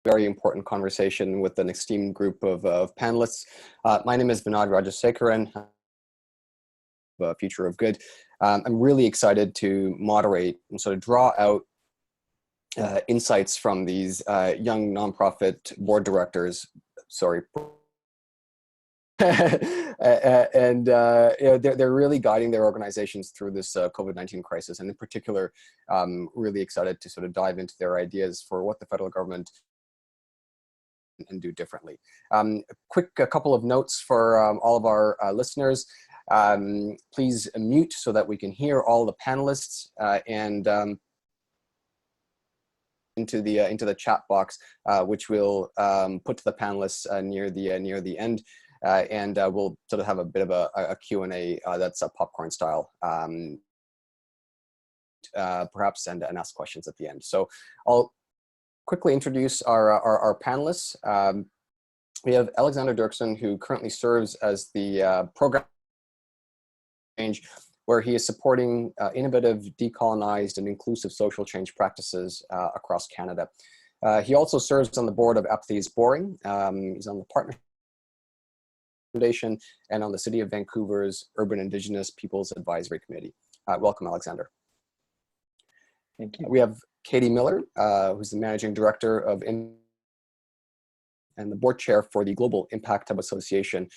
very important conversation with an esteemed group of panelists. My name is Vinod Rajasekaran, Future of Good. I'm really excited to moderate and sort of draw out insights from these young nonprofit board directors, sorry, and you know, they're really guiding their organizations through this COVID-19 crisis, and in particular, really excited to sort of dive into their ideas for what the federal government can do differently. A couple of notes for all of our listeners. Please mute so that we can hear all the panelists, and into the chat box, which we'll put to the panelists near the end. And we'll sort of have a bit of a Q&A that's a popcorn style, perhaps, and ask questions at the end. So I'll quickly introduce our panelists. We have Alexander Dirkson, who currently serves as the program change, where he is supporting innovative, decolonized, and inclusive social change practices across Canada. He also serves on the board of Apathy is Boring. He's on the Partnership Foundation and on the City of Vancouver's Urban Indigenous Peoples Advisory Committee. Welcome, Alexander. Thank you. We have Katie Miller, who's the Managing Director of and the board chair for the Global Impact Hub Association,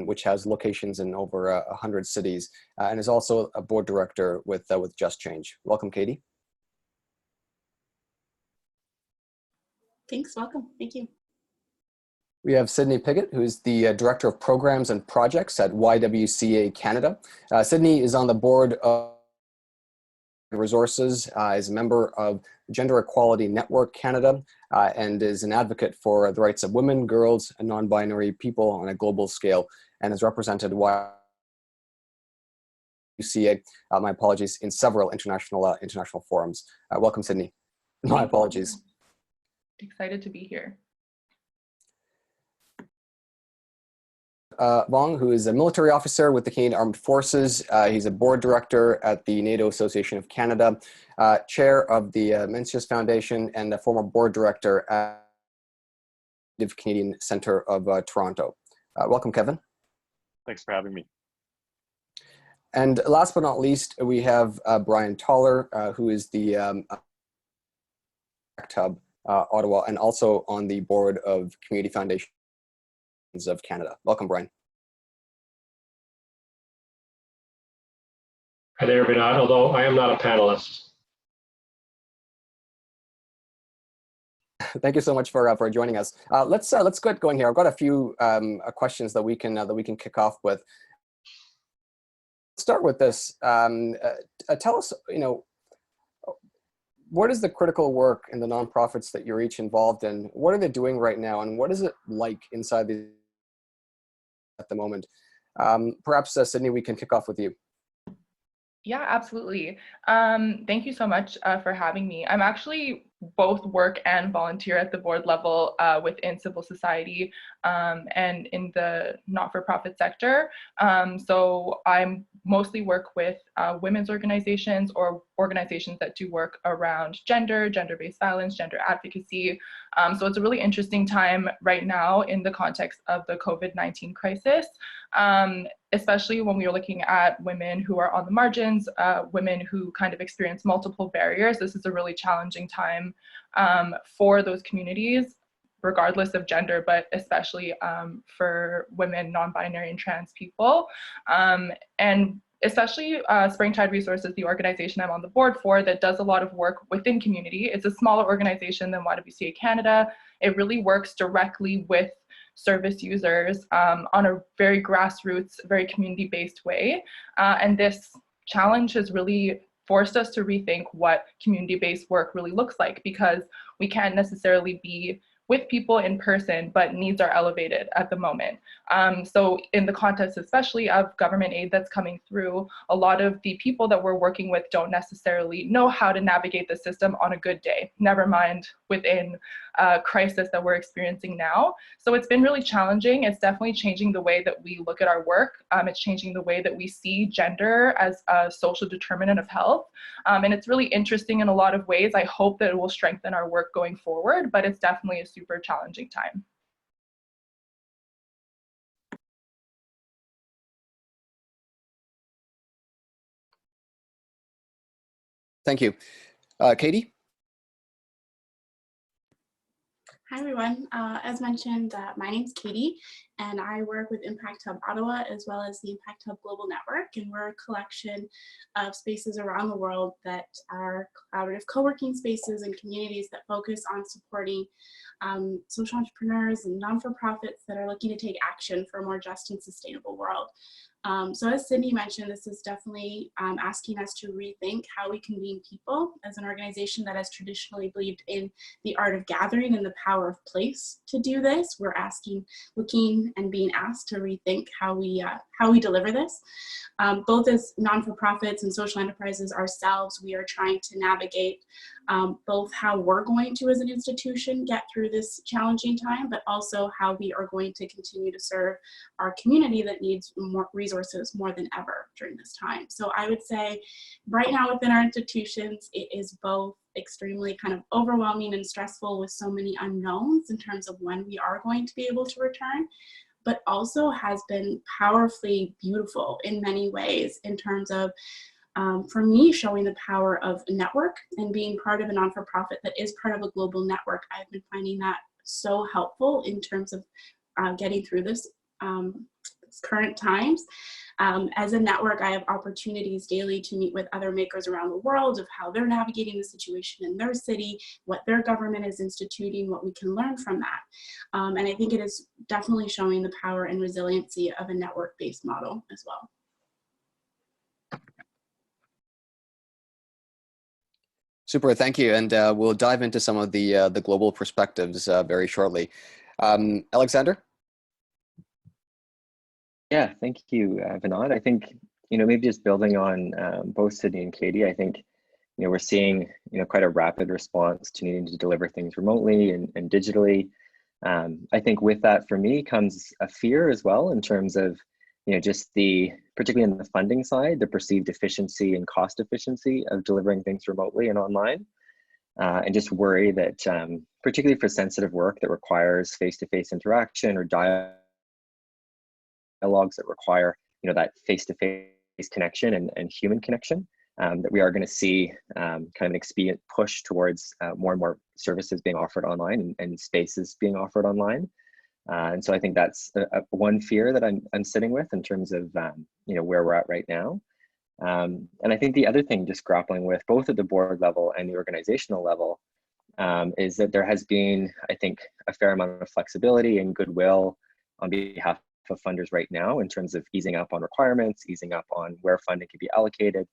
which has locations in over 100 cities, and is also a board director with Just Change. Welcome, Katie. Thanks, welcome, thank you. We have Sydney Piggott, who is the Director of Programs and Projects at YWCA Canada. Sydney is on the board of Resources, is a member of Gender Equality Network Canada, and is an advocate for the rights of women, girls, and non-binary people on a global scale, and has represented YWCA, my apologies, in several international forums. Welcome, Sydney. My apologies. Excited to be here. Vuong, who is a military officer with the Canadian Armed Forces. He's a board director at the NATO Association of Canada, chair of the Mencius Foundation, and a former board director at the Canadian Centre of Toronto. Welcome, Kevin. Thanks for having me. And last but not least, we have Brian Toller, who is the Hub Ottawa, and also on the board of Community Foundation of Canada. Welcome, Brian. Hi there, Vinod, although I am not a panelist. Thank you so much for joining us. Let's get going here. I've got a few questions that we can kick off with. Let's start with this. Tell us, you know, what is the critical work in the nonprofits that you're each involved in? What are they doing right now, and what is it like inside the at the moment? Perhaps, Sydney, we can kick off with you. Yeah, absolutely. Thank you so much for having me. I'm actually both work and volunteer at the board level within civil society and in the not-for-profit sector. So I mostly work with women's organizations or organizations that do work around gender-based violence, gender advocacy. So it's a really interesting time right now in the context of the COVID-19 crisis, especially when we are looking at women who are on the margins, women who kind of experience multiple barriers. This is a really challenging time for those communities, regardless of gender, but especially for women, non-binary, and trans people. And especially Springtide Resources, the organization I'm on the board for that does a lot of work within community. It's a smaller organization than YWCA Canada. It really works directly with service users on a very grassroots, very community-based way. And this challenge has really forced us to rethink what community-based work really looks like, because we can't necessarily be with people in person, but needs are elevated at the moment. So in the context especially of government aid that's coming through, a lot of the people that we're working with don't necessarily know how to navigate the system on a good day, never mind within crisis that we're experiencing now. So it's been really challenging. It's definitely changing the way that we look at our work. It's changing the way that we see gender as a social determinant of health. And it's really interesting in a lot of ways. I hope that it will strengthen our work going forward, but it's definitely a super challenging time. Thank you. Katie? Hi, everyone. As mentioned, my name's Katie, and I work with Impact Hub Ottawa as well as the Impact Hub Global Network, and we're a collection of spaces around the world that are collaborative co-working spaces and communities that focus on supporting social entrepreneurs and non-for-profits that are looking to take action for a more just and sustainable world. So as Sydney mentioned, this is definitely asking us to rethink how we convene people as an organization that has traditionally believed in the art of gathering and the power of place to do this. We're looking and being asked to rethink how we deliver this. Both as non-for-profits and social enterprises ourselves, we are trying to navigate both how we're going to as an institution get through this challenging time, but also how we are going to continue to serve our community that needs more resources more than ever during this time. So I would say right now within our institutions, it is both extremely kind of overwhelming and stressful with so many unknowns in terms of when we are going to be able to return, but also has been powerfully beautiful in many ways in terms of for me, showing the power of a network and being part of a non-for-profit that is part of a global network. I've been finding that so helpful in terms of getting through this current times. As a network, I have opportunities daily to meet with other makers around the world of how they're navigating the situation in their city, what their government is instituting, what we can learn from that. And I think it is definitely showing the power and resiliency of a network-based model as well. Super, thank you. And we'll dive into some of the global perspectives very shortly. Alexander? Yeah, thank you, Vinod. I think, maybe just building on both Sydney and Katie, I think, we're seeing, quite a rapid response to needing to deliver things remotely and digitally. I think with that, for me, comes a fear as well in terms of, just particularly on the funding side, the perceived efficiency and cost efficiency of delivering things remotely and online. And just worry that, particularly for sensitive work that requires face-to-face interaction or dialogues that require, that face-to-face connection and human connection, that we are going to see kind of an expedient push towards more and more services being offered online and spaces being offered online. And so I think that's one fear that I'm sitting with in terms of where we're at right now. And I think the other thing, just grappling with both at the board level and the organizational level, is that there has been, I think, a fair amount of flexibility and goodwill on behalf of funders right now in terms of easing up on requirements, easing up on where funding can be allocated.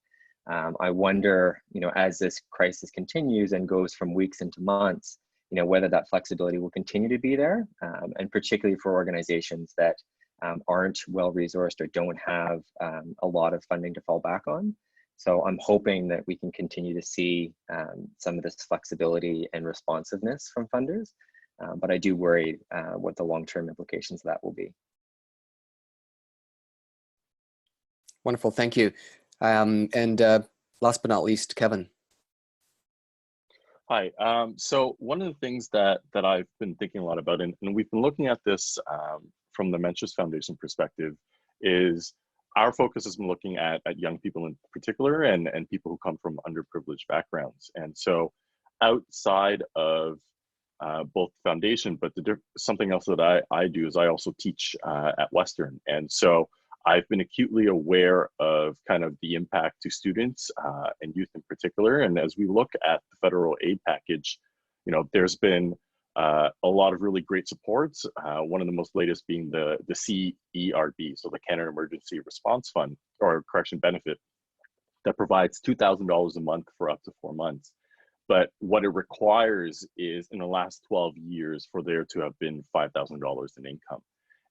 I wonder, as this crisis continues and goes from weeks into months, whether that flexibility will continue to be there, and particularly for organizations that aren't well-resourced or don't have a lot of funding to fall back on. So I'm hoping that we can continue to see some of this flexibility and responsiveness from funders, but I do worry what the long-term implications of that will be. Wonderful, thank you. And last but not least, Kevin. Hi. So one of the things that I've been thinking a lot about, and we've been looking at this from the Mensch's Foundation perspective, is our focus has been looking at young people in particular and people who come from underprivileged backgrounds. And so outside of both foundation, but something else that I do is I also teach at Western. And so I've been acutely aware of kind of the impact to students and youth in particular. And as we look at the federal aid package, there's been a lot of really great supports. One of the most latest being the CERB, so the Canada Emergency Response Fund, or correction benefit, that provides $2,000 a month for up to 4 months. But what it requires is in the last 12 years for there to have been $5,000 in income.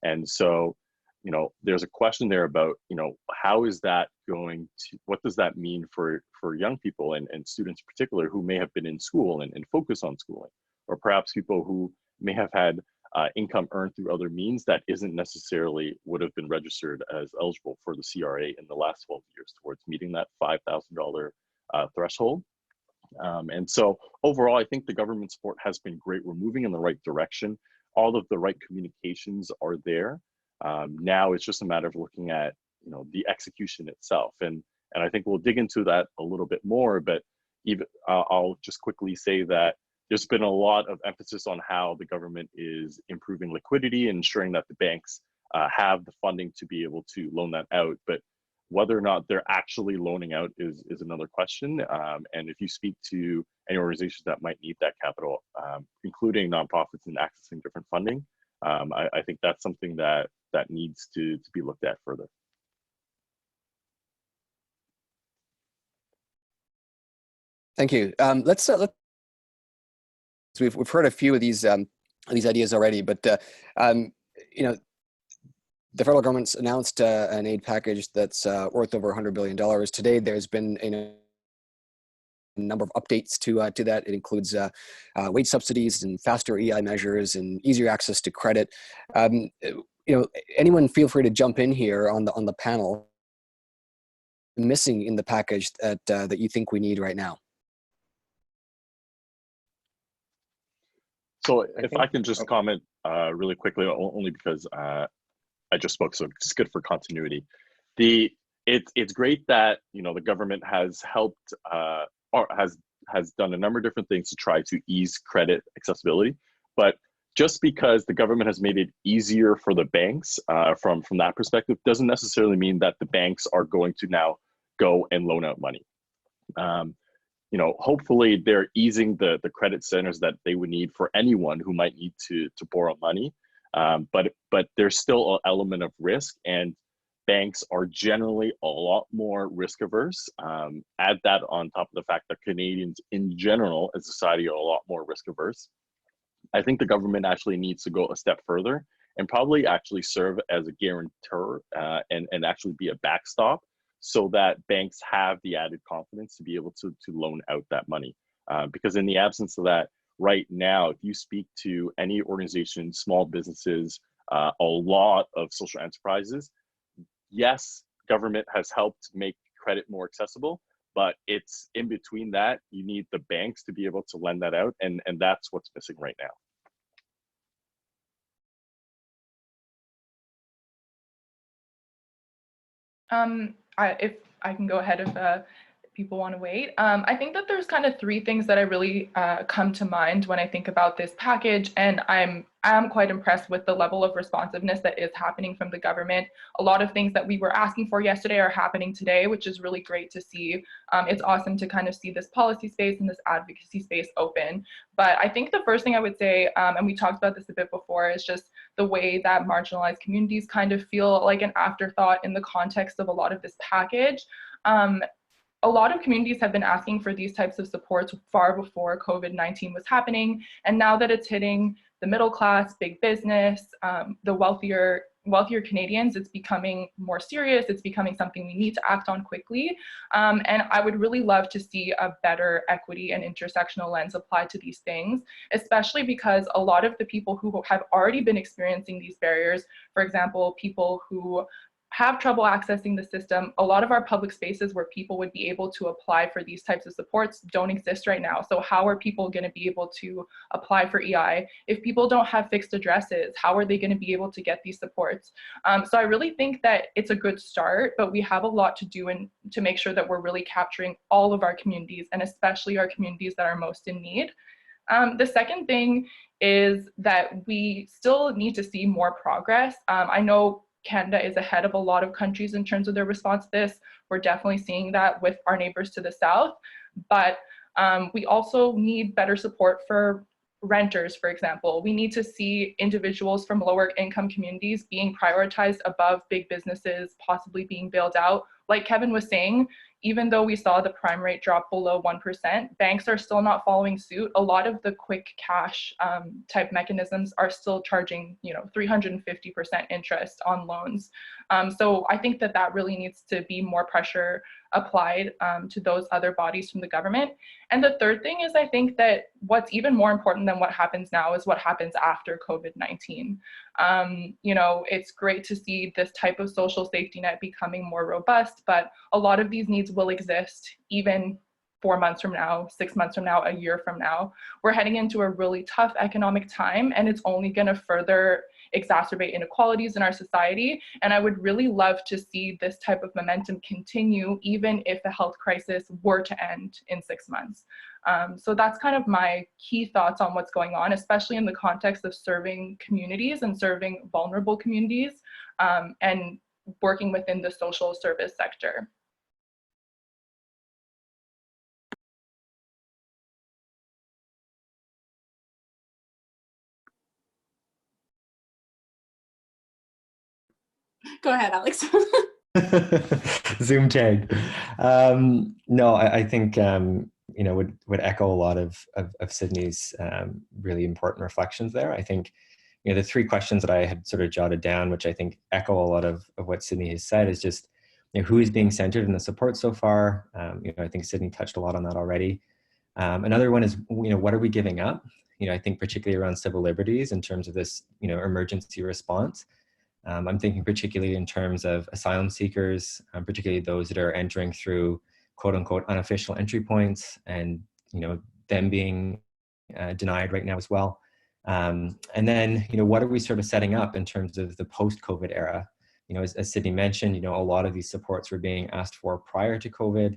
And so, there's a question there about, how is that going to, what does that mean for young people and students in particular who may have been in school and focus on schooling? or perhaps people who may have had income earned through other means that isn't necessarily would have been registered as eligible for the CRA in the last 12 years towards meeting that $5,000 threshold. And so overall, I think the government support has been great. We're moving in the right direction. All of the right communications are there. Now it's just a matter of looking at, you know, the execution itself. And I think we'll dig into that a little bit more, but even I'll just quickly say that there's been a lot of emphasis on how the government is improving liquidity and ensuring that the banks have the funding to be able to loan that out. But whether or not they're actually loaning out is another question. And if you speak to any organizations that might need that capital, including nonprofits and accessing different funding, I think that's something that needs to be looked at further. Thank you. We've heard a few of these ideas already, but you know, the federal government's announced an aid package that's worth over $100 billion. Today, there's been a number of updates to that. It includes wage subsidies and faster EI measures and easier access to credit. You know, anyone feel free to jump in here on the panel. Missing in the package that you think we need right now? So if I can just comment really quickly, only because I just spoke, so it's good for continuity. It's great that, you know, the government has helped or has done a number of different things to try to ease credit accessibility, but just because the government has made it easier for the banks from that perspective doesn't necessarily mean that the banks are going to now go and loan out money. You know, hopefully they're easing the credit centers that they would need for anyone who might need to borrow money. But there's still an element of risk, and banks are generally a lot more risk averse. Add that on top of the fact that Canadians in general as a society are a lot more risk averse. I think the government actually needs to go a step further and probably actually serve as a guarantor and actually be a backstop, so that banks have the added confidence to be able to loan out that money. Because in the absence of that, right now, if you speak to any organization, small businesses, a lot of social enterprises, yes, government has helped make credit more accessible, but it's in between that, you need the banks to be able to lend that out, and that's what's missing right now. If I can go ahead if people want to wait. I think that there's kind of three things that I really come to mind when I think about this package, and I'm quite impressed with the level of responsiveness that is happening from the government. A lot of things that we were asking for yesterday are happening today, which is really great to see. It's awesome to kind of see this policy space and this advocacy space open. But I think the first thing I would say, and we talked about this a bit before, is just the way that marginalized communities kind of feel like an afterthought in the context of a lot of this package. A lot of communities have been asking for these types of supports far before COVID-19 was happening. And now that it's hitting the middle class, big business, the wealthier Canadians, it's becoming more serious. It's becoming something we need to act on quickly. And I would really love to see a better equity and intersectional lens applied to these things, especially because a lot of the people who have already been experiencing these barriers, for example, people who have trouble accessing the system, a lot of our public spaces where people would be able to apply for these types of supports don't exist right now. So how are people going to be able to apply for EI? If people don't have fixed addresses, how are they going to be able to get these supports? So I really think that it's a good start, but we have a lot to do to make sure that we're really capturing all of our communities, and especially our communities that are most in need. The second thing is that we still need to see more progress. I know Canada is ahead of a lot of countries in terms of their response to this. We're definitely seeing that with our neighbors to the south, but we also need better support for renters, for example. We need to see individuals from lower income communities being prioritized above big businesses, possibly being bailed out. Like Kevin was saying, even though we saw the prime rate drop below 1%, banks are still not following suit. A lot of the quick cash type mechanisms are still charging, 350% interest on loans. So I think that that really needs to be more pressure applied to those other bodies from the government. And the third thing is, I think that what's even more important than what happens now is what happens after COVID-19. It's great to see this type of social safety net becoming more robust, but a lot of these needs will exist even 4 months from now, 6 months from now, a year from now. We're heading into a really tough economic time, and it's only going to further exacerbate inequalities in our society. And I would really love to see this type of momentum continue, even if the health crisis were to end in 6 months. So that's kind of my key thoughts on what's going on, especially in the context of serving communities and serving vulnerable communities, and working within the social service sector. Go ahead, Alex. Zoom tag. No, I think would echo a lot of Sydney's really important reflections there. I think the three questions that I had sort of jotted down, which I think echo a lot of what Sydney has said, is just who is being centered in the support so far. I think Sydney touched a lot on that already. Another one is what are we giving up? I think particularly around civil liberties in terms of this emergency response. I'm thinking particularly in terms of asylum seekers, particularly those that are entering through quote unquote unofficial entry points, and them being denied right now as well. And then what are we sort of setting up in terms of the post-COVID era? As Sydney mentioned, a lot of these supports were being asked for prior to COVID.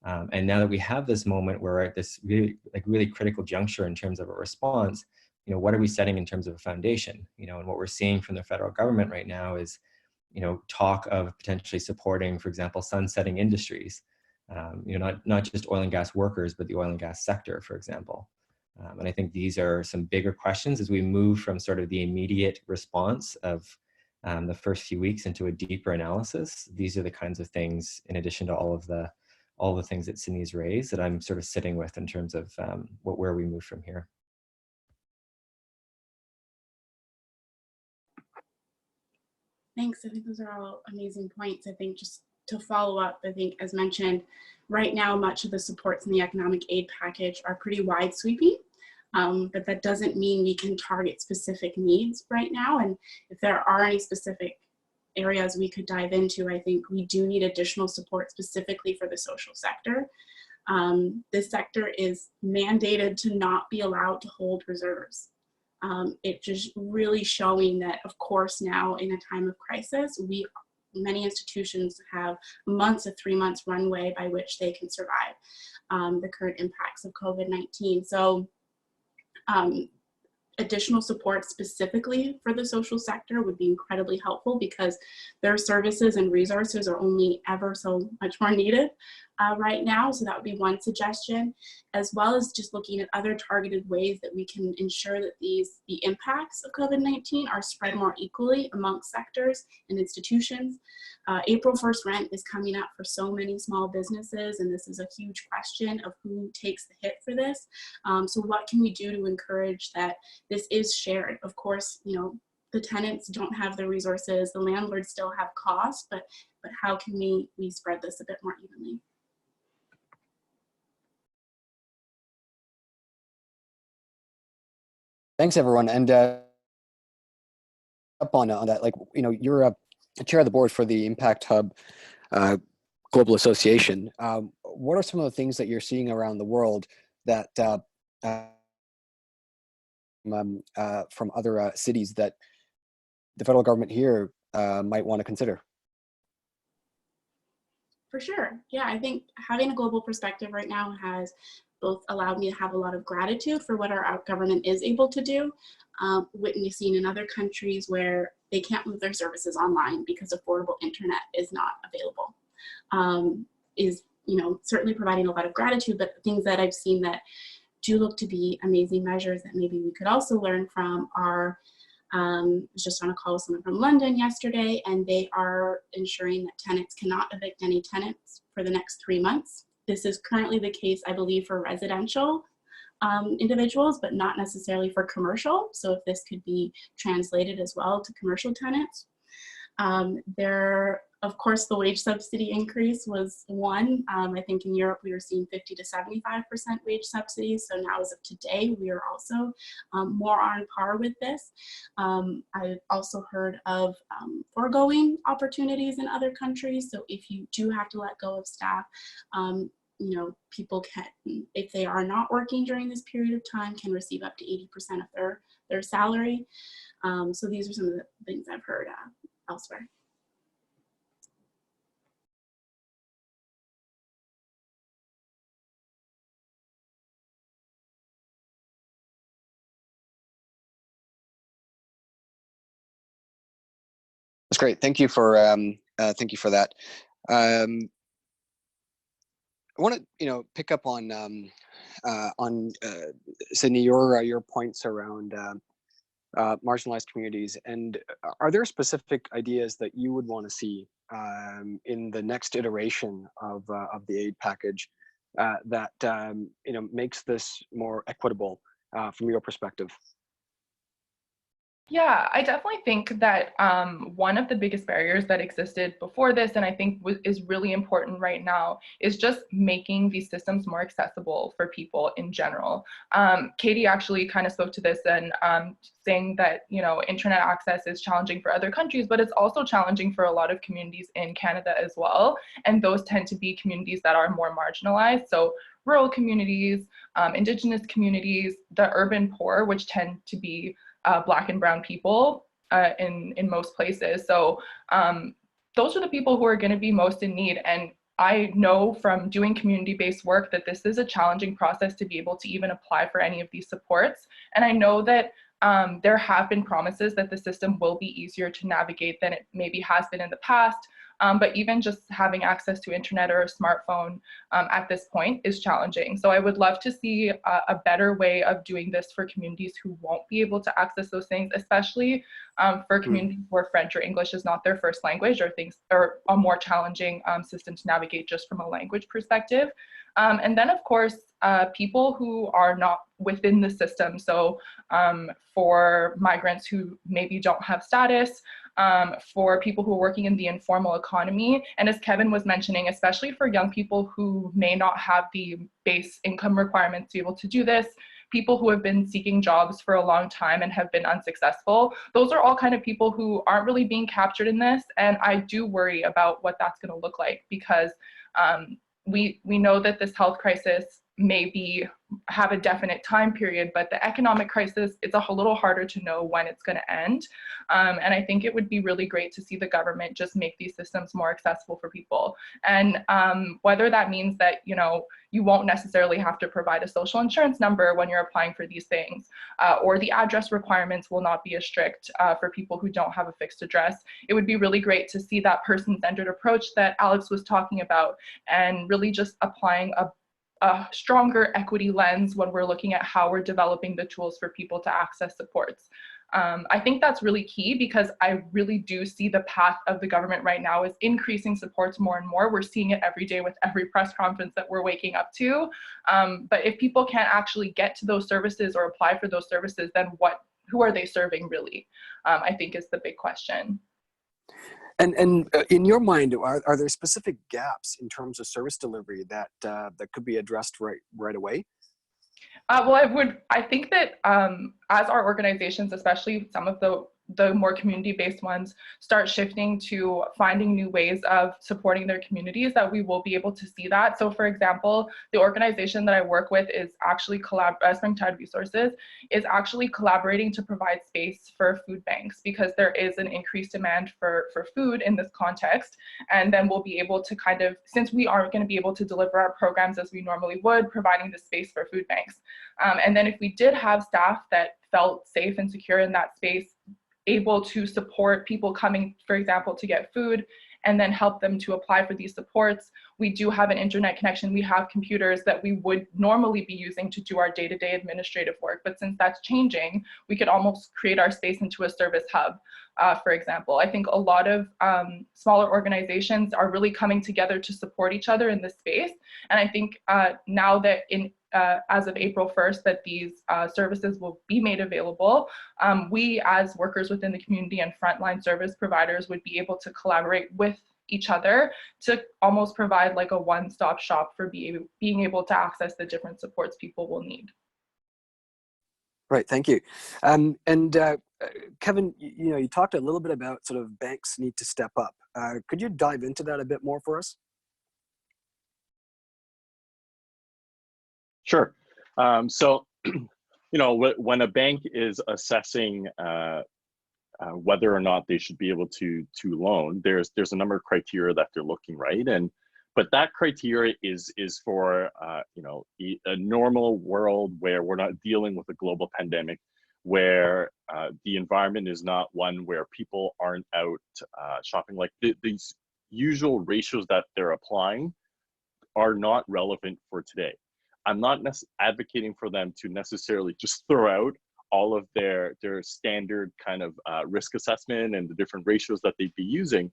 And now that we have this moment where we're at this really critical juncture in terms of a response, what are we setting in terms of a foundation? And what we're seeing from the federal government right now is, talk of potentially supporting, for example, sunsetting industries, not just oil and gas workers, but the oil and gas sector, for example. And I think these are some bigger questions as we move from sort of the immediate response of the first few weeks into a deeper analysis. These are the kinds of things, in addition to all the things that Sydney's raised, that I'm sort of sitting with in terms of where we move from here. Thanks. I think those are all amazing points. I think just to follow up, I think as mentioned, right now, much of the supports in the economic aid package are pretty wide sweeping, but that doesn't mean we can target specific needs right now. And if there are any specific areas we could dive into, I think we do need additional support specifically for the social sector. This sector is mandated to not be allowed to hold reserves. It just really showing that, of course, now in a time of crisis, many institutions have months of 3 months runway by which they can survive the current impacts of COVID-19. So additional support specifically for the social sector would be incredibly helpful, because their services and resources are only ever so much more needed right now. So that would be one suggestion, as well as just looking at other targeted ways that we can ensure that the impacts of COVID-19 are spread more equally amongst sectors and institutions. April 1st rent is coming up for so many small businesses, and this is a huge question of who takes the hit for this. So what can we do to encourage that this is shared? Of course, the tenants don't have the resources, the landlords still have costs, but how can we spread this a bit more evenly? Thanks, everyone. And up on that, you're a chair of the board for the Impact Hub Global Association. What are some of the things that you're seeing around the world that from other cities that the federal government here might want to consider? For sure. Yeah, I think having a global perspective right now has both allowed me to have a lot of gratitude for what our government is able to do, witnessing in other countries where they can't move their services online because affordable internet is not available, is certainly providing a lot of gratitude. But things that I've seen that do look to be amazing measures that maybe we could also learn from are, I was just on a call with someone from London yesterday, and they are ensuring that tenants cannot evict any tenants for the next 3 months. This is currently the case, I believe, for residential individuals, but not necessarily for commercial. So if this could be translated as well to commercial tenants. Of course, the wage subsidy increase was one. I think in Europe we were seeing 50 to 75% wage subsidies. So now as of today, we are also more on par with this. I've also heard of foregoing opportunities in other countries. So if you do have to let go of staff, you know, people can, if they are not working during this period of time, can receive up to 80% of their salary. So these are some of the things I've heard elsewhere. That's great. Thank you for that. I want to pick up on Sydney, your points around marginalized communities, and are there specific ideas that you would want to see in the next iteration of the aid package that makes this more equitable from your perspective? Yeah, I definitely think that one of the biggest barriers that existed before this, and I think is really important right now, is just making these systems more accessible for people in general. Katie actually kind of spoke to this and saying that, internet access is challenging for other countries, but it's also challenging for a lot of communities in Canada as well. And those tend to be communities that are more marginalized. So rural communities, Indigenous communities, the urban poor, which tend to be Black and brown people in most places. So those are the people who are going to be most in need. And I know from doing community-based work that this is a challenging process to be able to even apply for any of these supports. And I know that there have been promises that the system will be easier to navigate than it maybe has been in the past. But even just having access to internet or a smartphone at this point is challenging. So I would love to see a better way of doing this for communities who won't be able to access those things, especially for communities where French or English is not their first language, or a more challenging system to navigate just from a language perspective. And then, of course, people who are not within the system. So for migrants who maybe don't have status, for people who are working in the informal economy. And as Kevin was mentioning, especially for young people who may not have the base income requirements to be able to do this, people who have been seeking jobs for a long time and have been unsuccessful, those are all kind of people who aren't really being captured in this. And I do worry about what that's going to look like, because we know that this health crisis maybe have a definite time period, but the economic crisis, it's a little harder to know when it's going to end. And I think it would be really great to see the government just make these systems more accessible for people. And whether that means that, you won't necessarily have to provide a social insurance number when you're applying for these things, or the address requirements will not be as strict for people who don't have a fixed address. It would be really great to see that person-centered approach that Alex was talking about, and really just applying a stronger equity lens when we're looking at how we're developing the tools for people to access supports. I think that's really key, because I really do see the path of the government right now is increasing supports more and more. We're seeing it every day with every press conference that we're waking up to. But if people can't actually get to those services or apply for those services, then who are they serving really? I think is the big question. And in your mind, are there specific gaps in terms of service delivery that could be addressed right away? Well, I think that as our organizations, especially some of the more community-based ones, start shifting to finding new ways of supporting their communities, that we will be able to see that. So for example, the organization that I work with is actually Springtide Resources is actually collaborating to provide space for food banks, because there is an increased demand for food in this context. And then we'll be able to since we aren't going to be able to deliver our programs as we normally would, providing the space for food banks. And then if we did have staff that felt safe and secure in that space, able to support people coming, for example, to get food, and then help them to apply for these supports. We do have an internet connection. We have computers that we would normally be using to do our day-to-day administrative work. But since that's changing, we could almost create our space into a service hub, for example. I think a lot of smaller organizations are really coming together to support each other in this space. And I think now that as of April 1st, that these services will be made available, we as workers within the community and frontline service providers would be able to collaborate with each other to almost provide like a one-stop shop for being able to access the different supports people will need. Right, thank you. Kevin, you talked a little bit about sort of banks need to step up. Could you dive into that a bit more for us? Sure. So, when a bank is assessing whether or not they should be able to loan, there's a number of criteria that they're looking, right? But that criteria is for a normal world where we're not dealing with a global pandemic, where the environment is not one where people aren't out shopping. Like these usual ratios that they're applying are not relevant for today. I'm not advocating for them to necessarily just throw out all of their standard kind of risk assessment and the different ratios that they'd be using.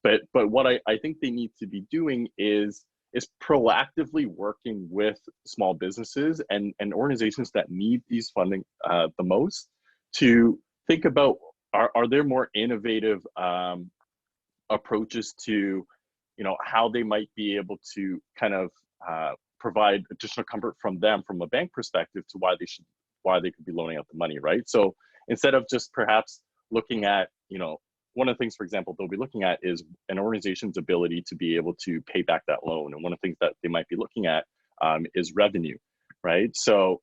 But what I think they need to be doing is proactively working with small businesses and organizations that need these funding the most to think about, are there more innovative approaches to how they might be able to kind of provide additional comfort from them from a bank perspective to why they could be loaning out the money, right? So instead of just perhaps looking at, one of the things, for example, they'll be looking at is an organization's ability to be able to pay back that loan. And one of the things that they might be looking at is revenue, right? So,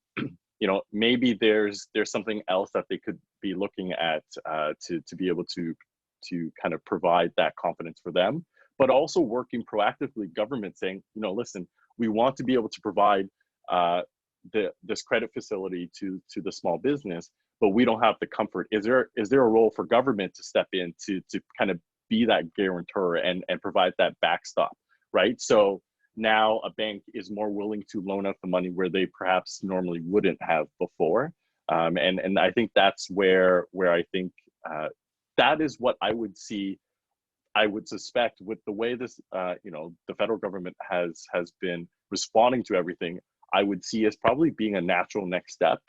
maybe there's something else that they could be looking at to be able to kind of provide that confidence for them, but also working proactively, government saying, listen, we want to be able to provide this credit facility to the small business, but we don't have the comfort. Is there a role for government to step in to kind of be that guarantor and provide that backstop, right? So now a bank is more willing to loan out the money where they perhaps normally wouldn't have before. And I think that's where I think that is what I would see. I would suspect with the way this, the federal government has been responding to everything, I would see as probably being a natural next step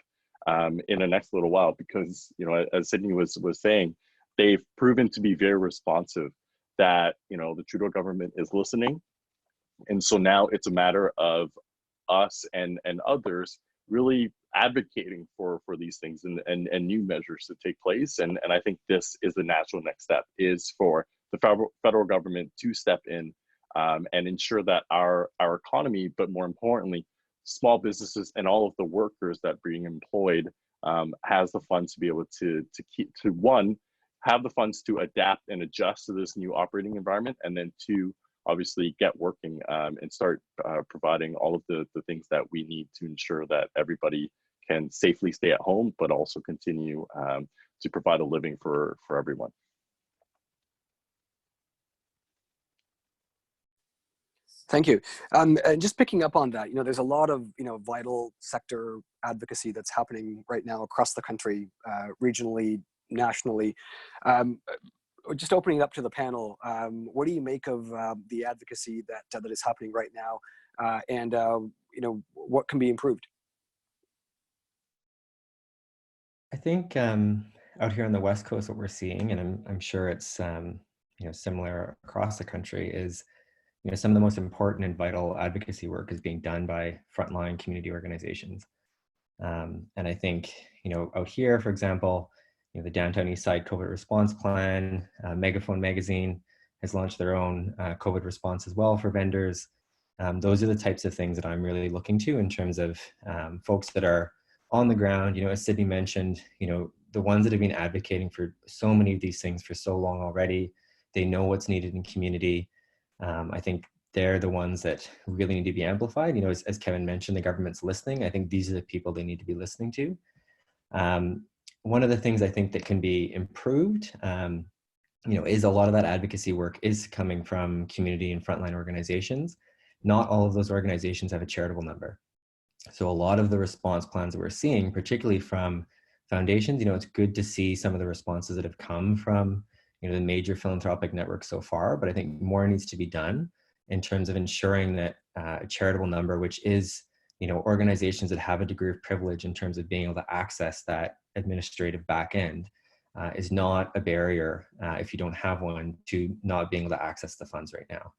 in the next little while, because, as Sydney was saying, they've proven to be very responsive, that, the Trudeau government is listening. And so now it's a matter of us and others really advocating for these things and new measures to take place. And I think this is the natural next step, is for the federal government to step in and ensure that our economy, but more importantly, small businesses and all of the workers that are being employed has the funds to be able to have the funds to adapt and adjust to this new operating environment, and then two, obviously get working and start providing all of the things that we need to ensure that everybody can safely stay at home, but also continue to provide a living for everyone. Thank you. And just picking up on that, there's a lot of, vital sector advocacy that's happening right now across the country, regionally, nationally. Just opening it up to the panel, what do you make of the advocacy that is happening right now, and what can be improved? I think out here on the West Coast, what we're seeing, and I'm sure it's similar across the country, is some of the most important and vital advocacy work is being done by frontline community organizations. And I think, out here, for example, the Downtown East Side COVID Response Plan, Megaphone Magazine has launched their own COVID response as well for vendors. Those are the types of things that I'm really looking to in terms of folks that are on the ground. As Sydney mentioned, the ones that have been advocating for so many of these things for so long already, they know what's needed in community. I think they're the ones that really need to be amplified. As Kevin mentioned, the government's listening. I think these are the people they need to be listening to. One of the things I think that can be improved is a lot of that advocacy work is coming from community and frontline organizations. Not all of those organizations have a charitable number. So a lot of the response plans that we're seeing, particularly from foundations, it's good to see some of the responses that have come from, the major philanthropic networks so far, but I think more needs to be done in terms of ensuring that a charitable number, which is, organizations that have a degree of privilege in terms of being able to access that administrative back end, is not a barrier if you don't have one to not being able to access the funds right now.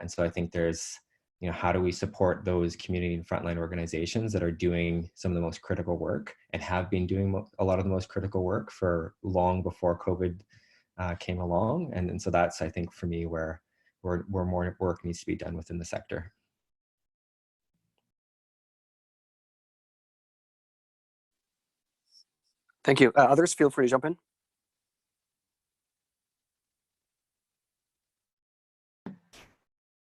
And so I think there's, how do we support those community and frontline organizations that are doing some of the most critical work and have been doing a lot of the most critical work for long before COVID came along. And so that's, I think, for me, where more work needs to be done within the sector. Thank you. Others, feel free to jump in.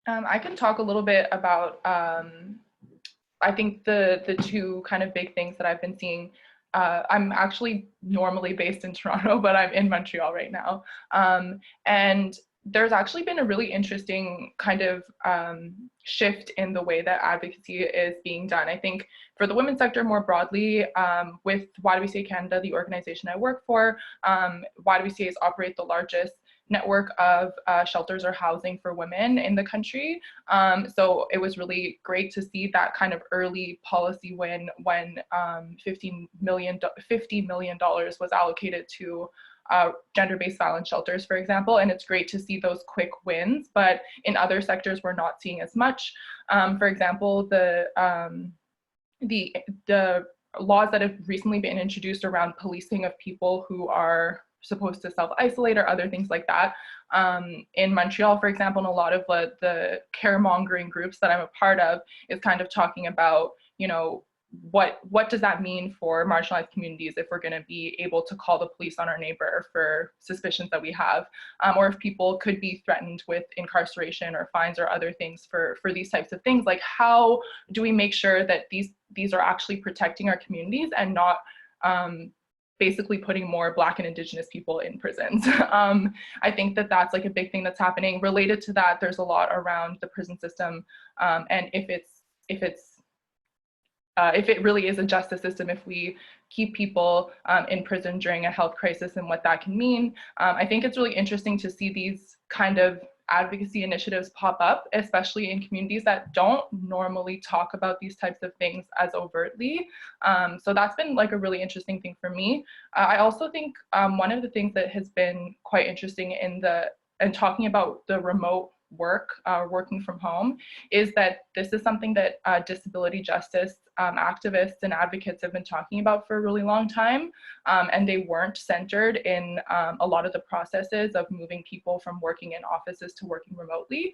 I can talk a little bit about, I think the two kind of big things that I've been seeing. I'm actually normally based in Toronto, but I'm in Montreal right now. And there's actually been a really interesting kind of shift in the way that advocacy is being done. I think for the women's sector more broadly, with YWCA Canada, the organization I work for, YWCA's operate the largest network of shelters or housing for women in the country. So it was really great to see that kind of early policy win when $50 million was allocated to gender-based violence shelters, for example. And it's great to see those quick wins, but in other sectors, we're not seeing as much. For example, the laws that have recently been introduced around policing of people who are supposed to self-isolate or other things like that. In Montreal, for example, and a lot of the caremongering groups that I'm a part of is kind of talking about, what does that mean for marginalized communities if we're going to be able to call the police on our neighbor for suspicions that we have, or if people could be threatened with incarceration or fines or other things for these types of things. Like, how do we make sure that these are actually protecting our communities and not basically putting more Black and Indigenous people in prisons? I think that that's like a big thing that's happening. Related to that, there's a lot around the prison system, and if it really is a justice system, if we keep people in prison during a health crisis and what that can mean. I think it's really interesting to see these kind of advocacy initiatives pop up, especially in communities that don't normally talk about these types of things as overtly. So that's been like a really interesting thing for me. I also think one of the things that has been quite interesting in talking about the remote work, working from home, is that this is something that disability justice activists and advocates have been talking about for a really long time, and they weren't centered in a lot of the processes of moving people from working in offices to working remotely.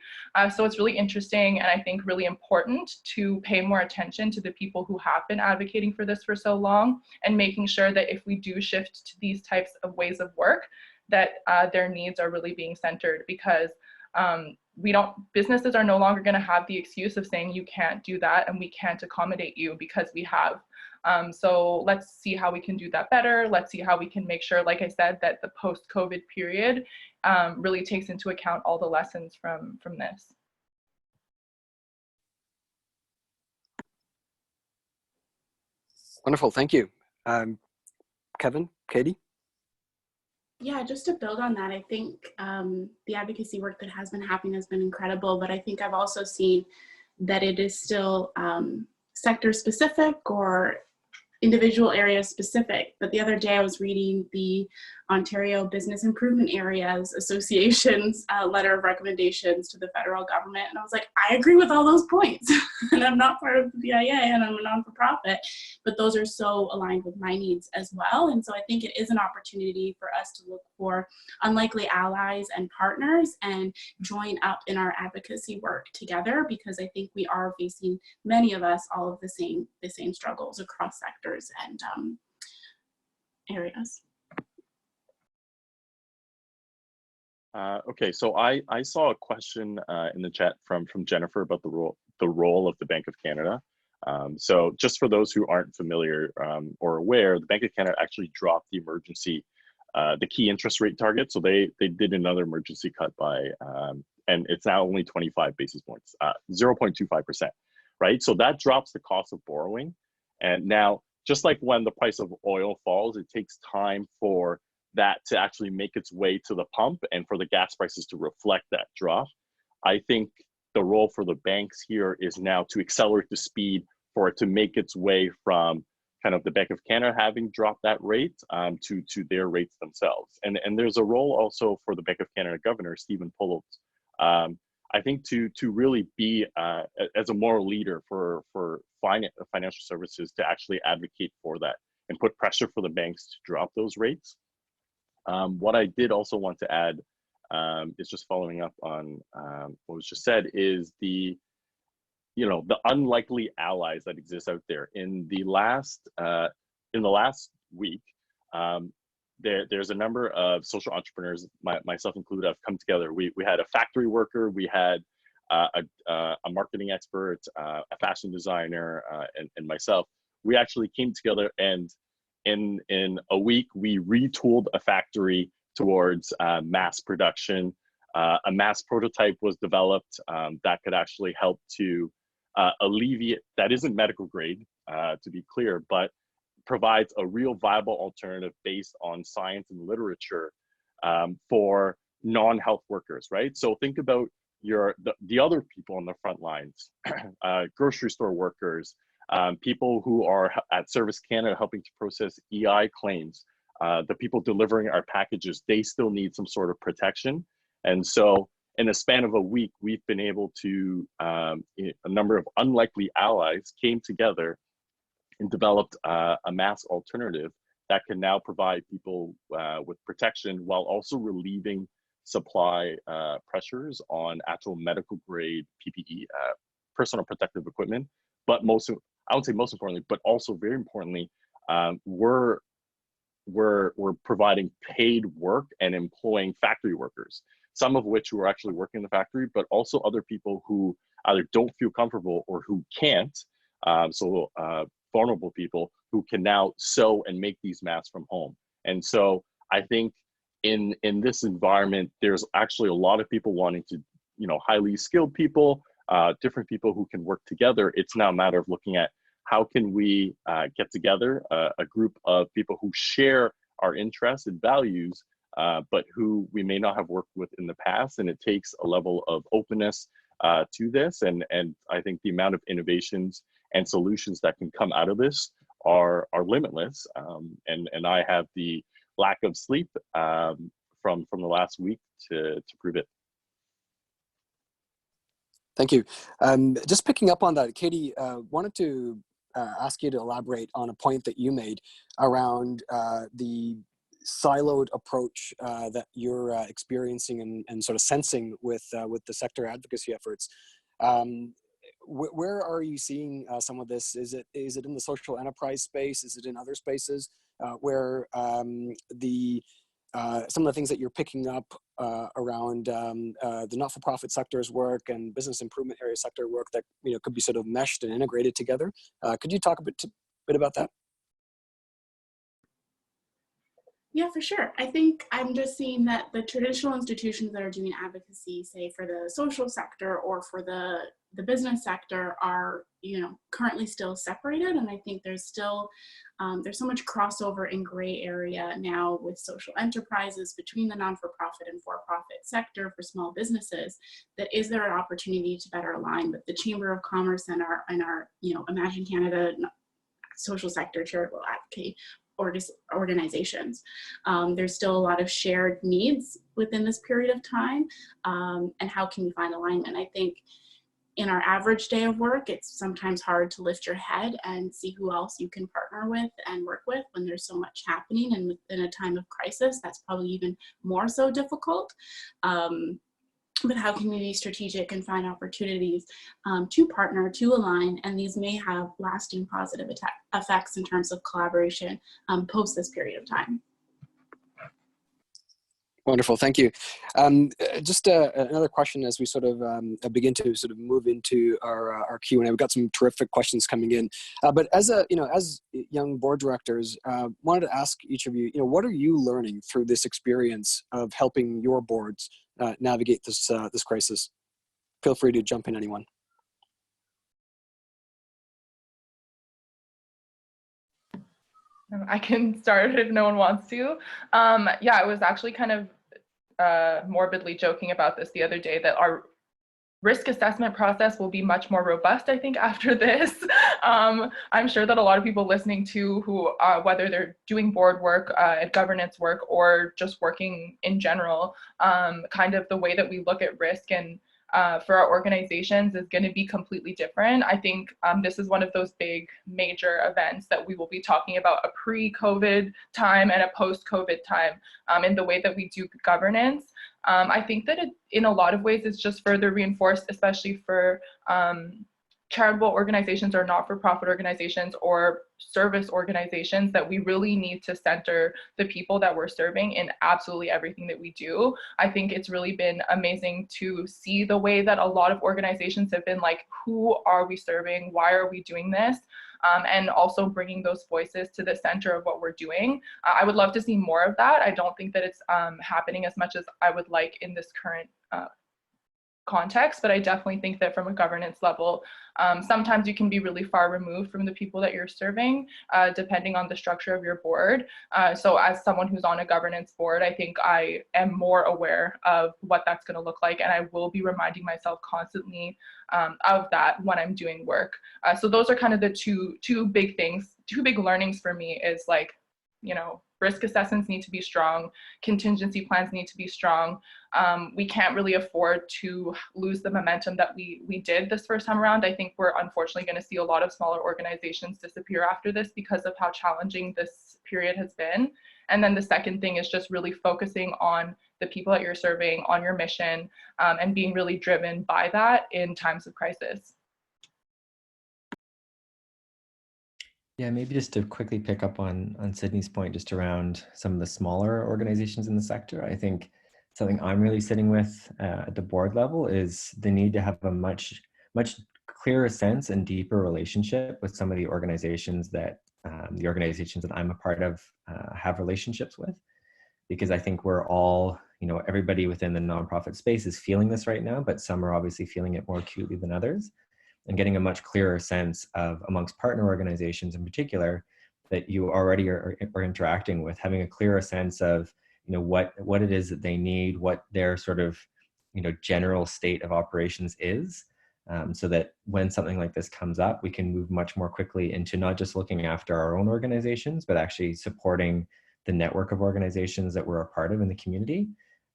So it's really interesting, and I think really important to pay more attention to the people who have been advocating for this for so long, and making sure that if we do shift to these types of ways of work, that their needs are really being centered, because businesses are no longer going to have the excuse of saying you can't do that and we can't accommodate you, because we have. So let's see how we can do that better. Let's see how we can make sure, like I said, that the post-COVID period really takes into account all the lessons from this. Wonderful, thank you. Kevin, Katie? Yeah, just to build on that, I think the advocacy work that has been happening has been incredible, but I think I've also seen that it is still sector specific or individual area specific. But the other day I was reading the Ontario Business Improvement Areas Association's letter of recommendations to the federal government, and I was like, I agree with all those points. And I'm not part of the BIA and I'm a non-for-profit, but those are so aligned with my needs as well. And so I think it is an opportunity for us to look for unlikely allies and partners and join up in our advocacy work together, because I think we are facing, many of us, all of the same struggles across sectors and areas. Okay, so I saw a question in the chat from Jennifer about the role of the Bank of Canada. So just for those who aren't familiar or aware, the Bank of Canada actually dropped the emergency the key interest rate target. So they did another emergency cut by, and it's now only 25 basis points, 0.25%, right? So that drops the cost of borrowing. And now, just like when the price of oil falls, it takes time for that to actually make its way to the pump and for the gas prices to reflect that drop. I think the role for the banks here is now to accelerate the speed for it to make its way from kind of the Bank of Canada having dropped that rate to their rates themselves. And there's a role also for the Bank of Canada Governor, Stephen Pullout, I think to really be as a moral leader for financial services, to actually advocate for that and put pressure for the banks to drop those rates. What I did also want to add is just following up on what was just said, is the unlikely allies that exist out there. In the last week, there's a number of social entrepreneurs, myself included, have come together. We had a factory worker, we had a marketing expert, a fashion designer, and myself. We actually came together, and in a week, we retooled a factory towards mass production. A mass prototype was developed that could actually help to alleviate, that isn't medical grade, to be clear, but provides a real viable alternative based on science and literature for non-health workers, right? So think about the other people on the front lines, grocery store workers, people who are at Service Canada helping to process EI claims, the people delivering our packages, they still need some sort of protection. And so in a span of a week, we've been able to, a number of unlikely allies came together and developed a mass alternative that can now provide people with protection while also relieving supply pressures on actual medical grade PPE, personal protective equipment. But I would say most importantly, but also very importantly, we're providing paid work and employing factory workers, some of which who are actually working in the factory, but also other people who either don't feel comfortable or who can't. Vulnerable people who can now sew and make these masks from home. And so I think in this environment, there's actually a lot of people wanting to, highly skilled people, different people who can work together. It's now a matter of looking at how can we get together a group of people who share our interests and values, but who we may not have worked with in the past. And it takes a level of openness to this. And I think the amount of innovations and solutions that can come out of this are limitless. And I have the lack of sleep from the last week to prove it. Thank you. Just picking up on that, Katie, wanted to ask you to elaborate on a point that you made around the siloed approach that you're experiencing and sort of sensing with the sector advocacy efforts. Where are you seeing some of this? Is it in the social enterprise space? Is it in other spaces where some of the things that you're picking up around the not-for-profit sector's work and business improvement area sector work that could be sort of meshed and integrated together? Could you talk a bit about that? Yeah, for sure. I think I'm just seeing that the traditional institutions that are doing advocacy, say for the social sector or for the business sector, are currently still separated, and I think there's still there's so much crossover in gray area now with social enterprises between the non-for-profit and for-profit sector for small businesses. That is there an opportunity to better align with the Chamber of Commerce and our Imagine Canada social sector charitable advocacy organizations. There's still a lot of shared needs within this period of time, and how can we find alignment? I think in our average day of work, it's sometimes hard to lift your head and see who else you can partner with and work with when there's so much happening, and in a time of crisis, that's probably even more so difficult. But how can we be strategic and find opportunities to partner, to align, and these may have lasting positive effects in terms of collaboration post this period of time. Wonderful, thank you. Just another question as we sort of begin to sort of move into our Q&A. We've got some terrific questions coming in, but as as young board directors, wanted to ask each of you, what are you learning through this experience of helping your boards navigate this this crisis? Feel free to jump in, anyone. I can start if no one wants to. Yeah, I was actually kind of morbidly joking about this the other day, that our risk assessment process will be much more robust, I think, after this. I'm sure that a lot of people listening to who, whether they're doing board work, governance work, or just working in general, kind of the way that we look at risk and for our organizations is going to be completely different. I think this is one of those big major events that we will be talking about, a pre-COVID time and a post-COVID time in the way that we do governance. I think that in a lot of ways it's just further reinforced, especially for charitable organizations or not-for-profit organizations or service organizations, that we really need to center the people that we're serving in absolutely everything that we do. I think it's really been amazing to see the way that a lot of organizations have been like, who are we serving? Why are we doing this? And also bringing those voices to the center of what we're doing. I would love to see more of that. I don't think that it's happening as much as I would like in this current context, but I definitely think that from a governance level, sometimes you can be really far removed from the people that you're serving, depending on the structure of your board. So as someone who's on a governance board, I think I am more aware of what that's going to look like, and I will be reminding myself constantly of that when I'm doing work. So those are kind of the two big things, two big learnings for me is like, risk assessments need to be strong, contingency plans need to be strong. We can't really afford to lose the momentum that we did this first time around. I think we're unfortunately going to see a lot of smaller organizations disappear after this because of how challenging this period has been. And then the second thing is just really focusing on the people that you're serving, on your mission, and being really driven by that in times of crisis. Yeah, maybe just to quickly pick up on Sydney's point, just around some of the smaller organizations in the sector. I think something I'm really sitting with at the board level is the need to have a much clearer sense and deeper relationship with some of the organizations that I'm a part of have relationships with, because I think we're all, everybody within the nonprofit space is feeling this right now, but some are obviously feeling it more acutely than others. And getting a much clearer sense of, amongst partner organizations in particular, that you already are interacting with, having a clearer sense of, what it is that they need, what their sort of, general state of operations is, so that when something like this comes up, we can move much more quickly into not just looking after our own organizations, but actually supporting the network of organizations that we're a part of in the community.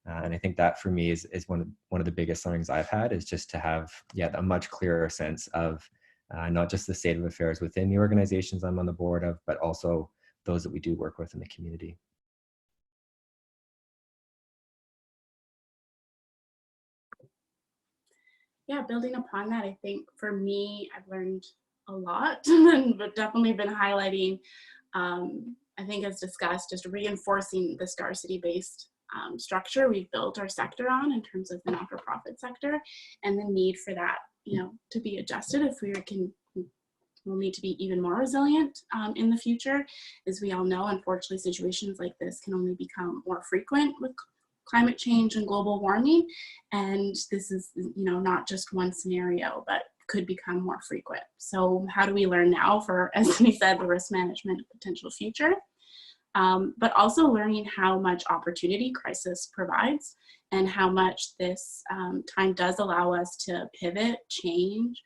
And I think that for me is one of the biggest learnings I've had, is just to have a much clearer sense of not just the state of affairs within the organizations I'm on the board of, but also those that we do work with in the community. Yeah, building upon that, I think for me, I've learned a lot, but definitely been highlighting, I think as discussed, just reinforcing the scarcity-based structure we've built our sector on in terms of the not-for-profit sector, and the need for that, to be adjusted if we'll need to be even more resilient in the future. As we all know, unfortunately, situations like this can only become more frequent with climate change and global warming, and this is not just one scenario, but could become more frequent. So how do we learn now for, as we said, the risk management potential future? But also learning how much opportunity crisis provides, and how much this time does allow us to pivot, change,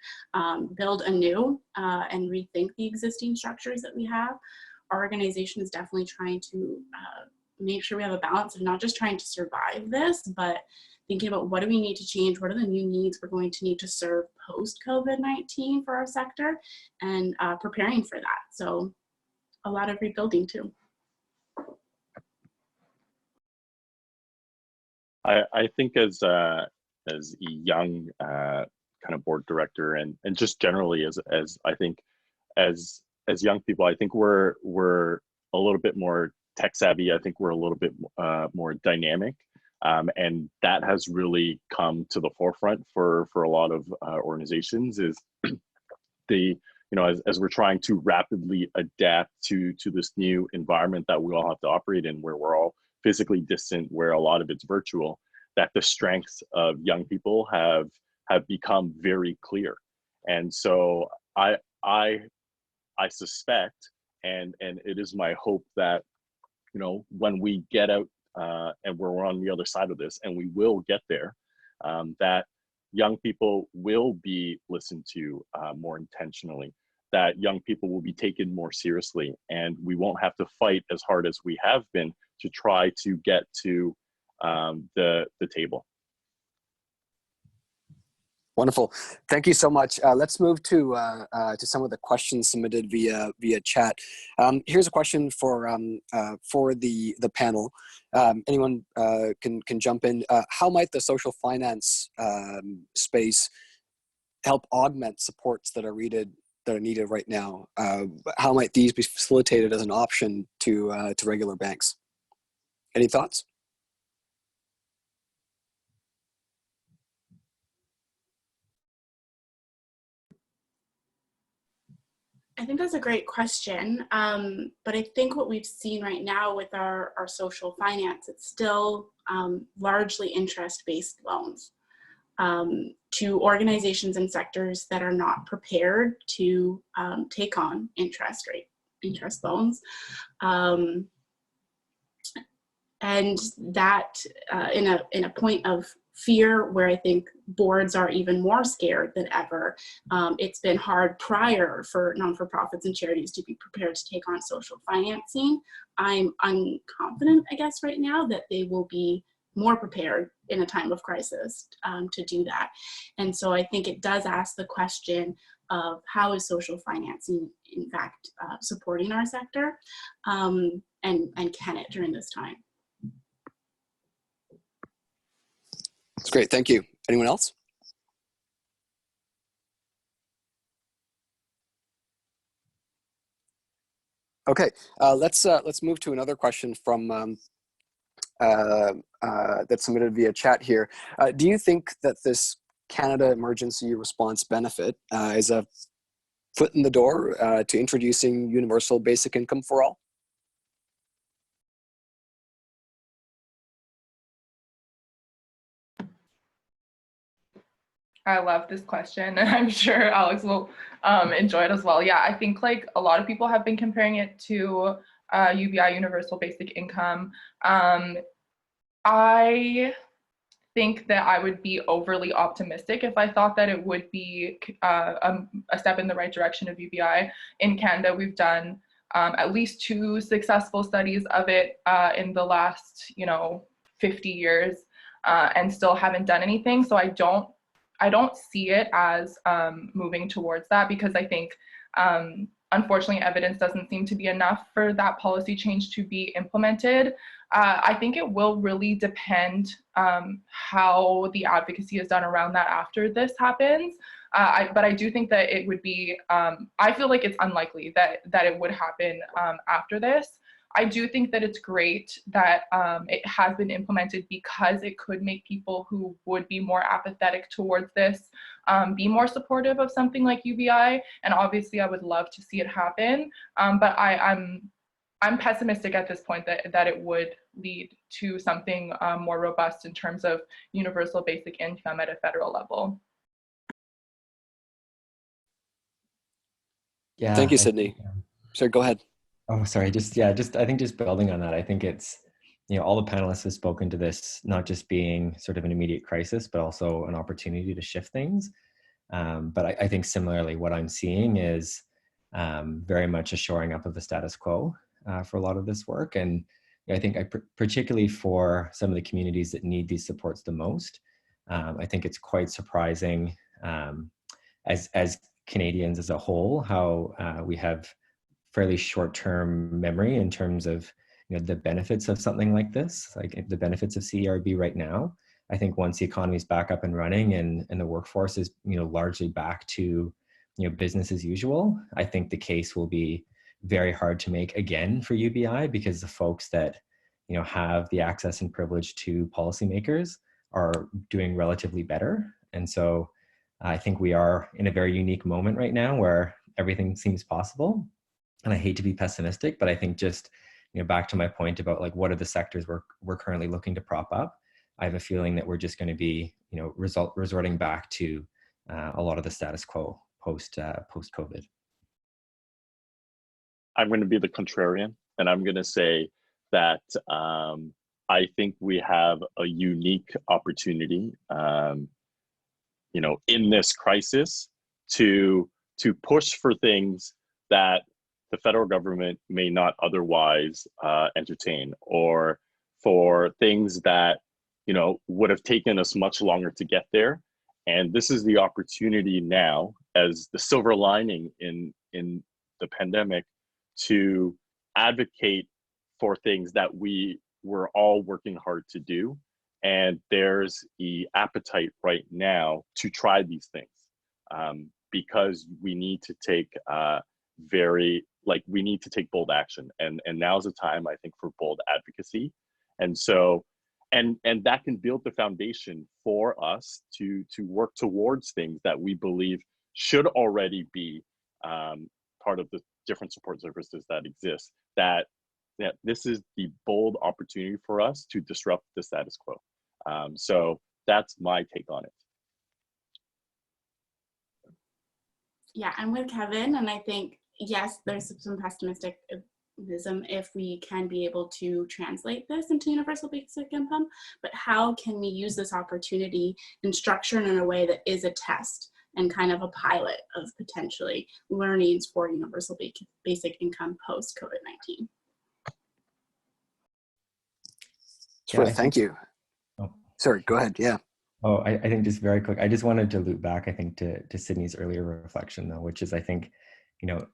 build anew, and rethink the existing structures that we have. Our organization is definitely trying to make sure we have a balance of not just trying to survive this, but thinking about what do we need to change, what are the new needs we're going to need to serve post-COVID-19 for our sector, and preparing for that. So a lot of rebuilding too. I think as a young kind of board director, and just generally as I think as young people, I think we're a little bit more tech savvy. I think we're a little bit more dynamic. And that has really come to the forefront for a lot of organizations, is as we're trying to rapidly adapt to this new environment that we all have to operate in, where we're all physically distant, where a lot of it's virtual, that the strengths of young people have become very clear. And so I suspect, and it is my hope that, when we get out and we're on the other side of this, and we will get there, that young people will be listened to more intentionally, that young people will be taken more seriously, and we won't have to fight as hard as we have been to try to get to the table. Wonderful. Thank you so much. Let's move to some of the questions submitted via chat. Here's a question for the panel. Anyone can jump in. How might the social finance space help augment supports that are needed right now? How might these be facilitated as an option to regular banks? Any thoughts? I think that's a great question. But I think what we've seen right now with our social finance, it's still largely interest-based loans to organizations and sectors that are not prepared to take on interest loans. And that in a point of fear where I think boards are even more scared than ever. It's been hard prior for non-for-profits and charities to be prepared to take on social financing. I'm confident, I guess, right now that they will be more prepared in a time of crisis to do that. And so I think it does ask the question of how is social financing, in fact, supporting our sector, and can it during this time? That's great. Thank you. Anyone else? Okay, let's move to another question from that's submitted via chat here. Do you think that this Canada Emergency Response Benefit is a foot in the door to introducing universal basic income for all? I love this question, and I'm sure Alex will enjoy it as well. Yeah, I think like a lot of people have been comparing it to UBI, Universal Basic Income. I think that I would be overly optimistic if I thought that it would be a step in the right direction of UBI. In Canada, we've done at least 2 successful studies of it in the last 50 years and still haven't done anything. So I don't see it as moving towards that, because I think, unfortunately, evidence doesn't seem to be enough for that policy change to be implemented. I think it will really depend how the advocacy is done around that after this happens. But I do think that it would be, I feel like it's unlikely that it would happen after this. I do think that it's great that it has been implemented, because it could make people who would be more apathetic towards this be more supportive of something like UBI. And obviously I would love to see it happen, but I'm pessimistic at this point that it would lead to something more robust in terms of universal basic income at a federal level. Yeah. Thank you, Sydney. Sorry, go ahead. Oh, sorry. I think just building on that, I think it's, all the panelists have spoken to this, not just being sort of an immediate crisis, but also an opportunity to shift things. But I think similarly, what I'm seeing is very much a shoring up of the status quo for a lot of this work. And I think particularly for some of the communities that need these supports the most, I think it's quite surprising as Canadians as a whole, how we have fairly short-term memory in terms of the benefits of something like this, like the benefits of CERB right now. I think once the economy is back up and running and the workforce is largely back to business as usual, I think the case will be very hard to make again for UBI, because the folks that have the access and privilege to policymakers are doing relatively better. And so I think we are in a very unique moment right now where everything seems possible. And I hate to be pessimistic, but I think just, back to my point about like, what are the sectors we're currently looking to prop up? I have a feeling that we're just going to be, resorting back to a lot of the status quo post-COVID. I'm going to be the contrarian, and I'm going to say that I think we have a unique opportunity, in this crisis to push for things that the federal government may not otherwise entertain, or for things that would have taken us much longer to get there. And this is the opportunity now, as the silver lining in the pandemic, to advocate for things that we were all working hard to do. And there's the appetite right now to try these things, because we need to take we need to take bold action. And now's the time, I think, for bold advocacy. And so, and that can build the foundation for us to work towards things that we believe should already be part of the different support services that exist. That this is the bold opportunity for us to disrupt the status quo. So that's my take on it. Yeah, I'm with Kevin, and I think, yes, there's some pessimism if we can be able to translate this into universal basic income, but how can we use this opportunity and structure it in a way that is a test and kind of a pilot of potentially learnings for universal basic income post-COVID-19? Sure, thank you. Oh, sorry, go ahead. Yeah. Oh, I think just very quick. I just wanted to loop back, I think, to Sydney's earlier reflection, though, which is, I think,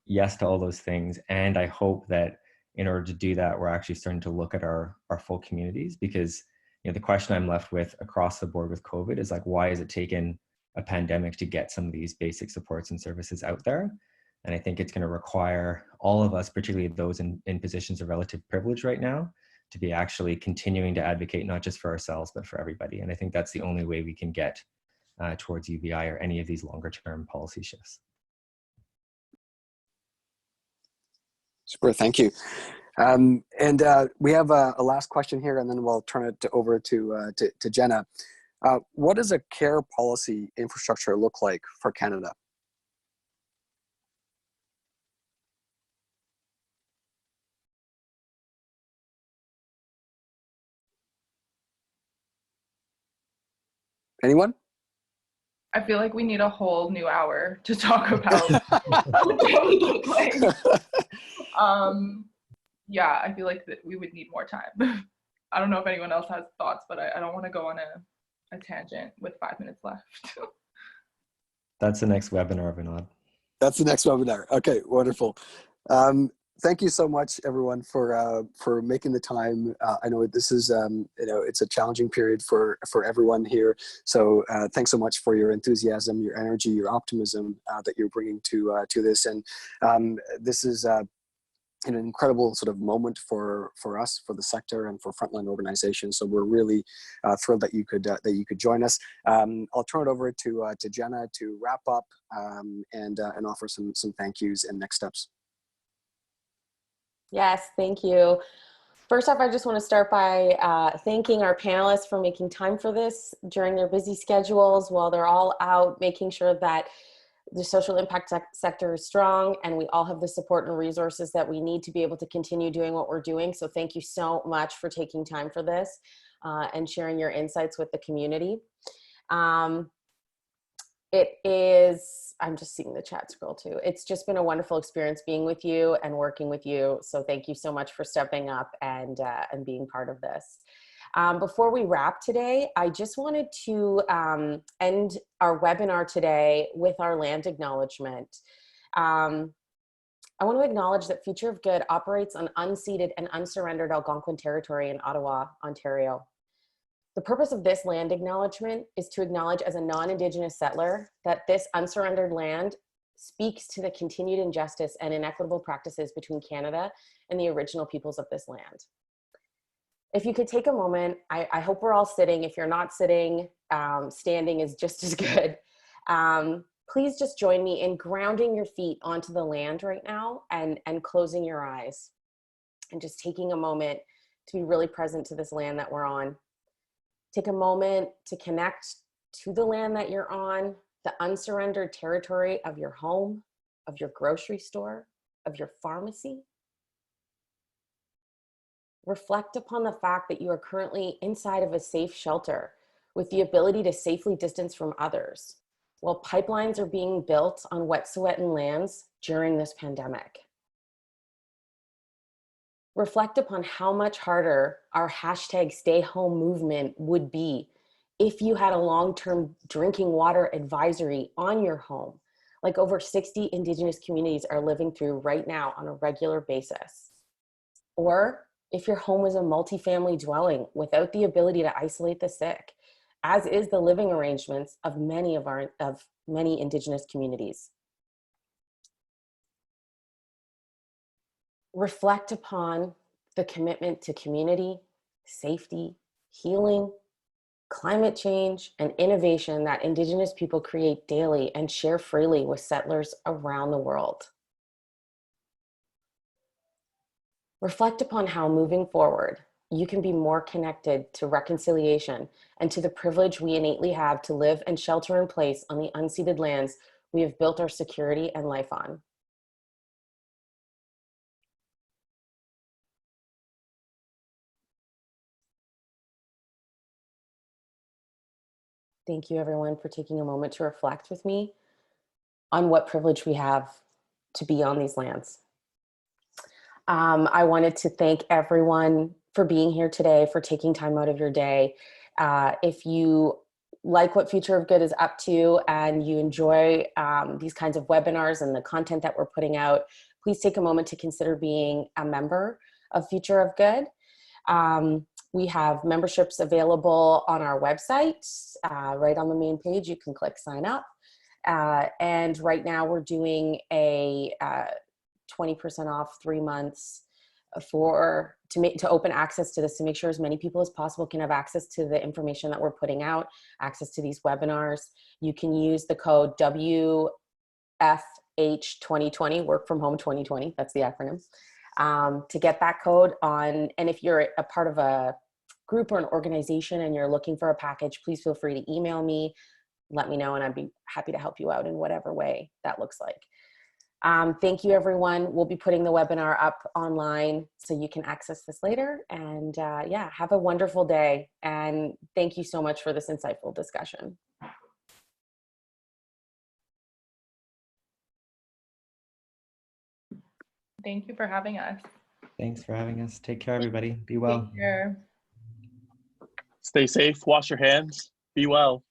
yes to all those things. And I hope that in order to do that, we're actually starting to look at our full communities, because, the question I'm left with across the board with COVID is like, why has it taken a pandemic to get some of these basic supports and services out there? And I think it's going to require all of us, particularly those in positions of relative privilege right now, to be actually continuing to advocate, not just for ourselves, but for everybody. And I think that's the only way we can get towards UBI or any of these longer term policy shifts. Super, thank you. And we have a last question here, and then we'll turn it over to Jenna. What does a care policy infrastructure look like for Canada? Anyone? I feel like we need a whole new hour to talk about what that would look like. Yeah, I feel like that we would need more time. I don't know if anyone else has thoughts, but I don't want to go on a tangent with 5 minutes left. That's the next webinar, Vinod. That's the next webinar. Okay, wonderful. Thank you so much, everyone, for making the time. I know this is, it's a challenging period for everyone here. So thanks so much for your enthusiasm, your energy, your optimism that you're bringing to this. And this is an incredible sort of moment for us, for the sector, and for frontline organizations. So we're really thrilled that you could join us. I'll turn it over to Jenna to wrap up and offer some thank yous and next steps. Yes, thank you. First off, I just want to start by thanking our panelists for making time for this during their busy schedules while they're all out making sure that the social impact sector is strong and we all have the support and resources that we need to be able to continue doing what we're doing. So thank you so much for taking time for this and sharing your insights with the community. It is, I'm just seeing the chat scroll too. It's just been a wonderful experience being with you and working with you. So thank you so much for stepping up and being part of this. Before we wrap today, I just wanted to end our webinar today with our land acknowledgement. I want to acknowledge that Future of Good operates on unceded and unsurrendered Algonquin territory in Ottawa, Ontario. The purpose of this land acknowledgement is to acknowledge as a non-Indigenous settler that this unsurrendered land speaks to the continued injustice and inequitable practices between Canada and the original peoples of this land. If you could take a moment, I hope we're all sitting. If you're not sitting, standing is just as good. Please just join me in grounding your feet onto the land right now and closing your eyes and just taking a moment to be really present to this land that we're on. Take a moment to connect to the land that you're on, the unsurrendered territory of your home, of your grocery store, of your pharmacy. Reflect upon the fact that you are currently inside of a safe shelter with the ability to safely distance from others, while pipelines are being built on Wet'suwet'en lands during this pandemic. Reflect upon how much harder our #StayHome movement would be if you had a long-term drinking water advisory on your home, like over 60 Indigenous communities are living through right now on a regular basis. Or if your home was a multifamily dwelling without the ability to isolate the sick, as is the living arrangements of many Indigenous communities. Reflect upon the commitment to community, safety, healing, climate change, and innovation that Indigenous people create daily and share freely with settlers around the world. Reflect upon how, moving forward, you can be more connected to reconciliation and to the privilege we innately have to live and shelter in place on the unceded lands we have built our security and life on. Thank you, everyone, for taking a moment to reflect with me on what privilege we have to be on these lands. I wanted to thank everyone for being here today, for taking time out of your day. If you like what Future of Good is up to and you enjoy these kinds of webinars and the content that we're putting out, please take a moment to consider being a member of Future of Good. We have memberships available on our website, right on the main page. You can click sign up. And right now we're doing a 20% off 3 months to open access to this, to make sure as many people as possible can have access to the information that we're putting out, access to these webinars. You can use the code WFH2020, Work From Home 2020, that's the acronym, to get that code on. And if you're a part of a group or an organization and you're looking for a package, please feel free to email me, let me know, and I'd be happy to help you out in whatever way that looks like. Thank you, everyone. We'll be putting the webinar up online so you can access this later. And yeah, have a wonderful day. And thank you so much for this insightful discussion. Thank you for having us. Thanks for having us. Take care, everybody. Be well. Take care. Stay safe, wash your hands, be well.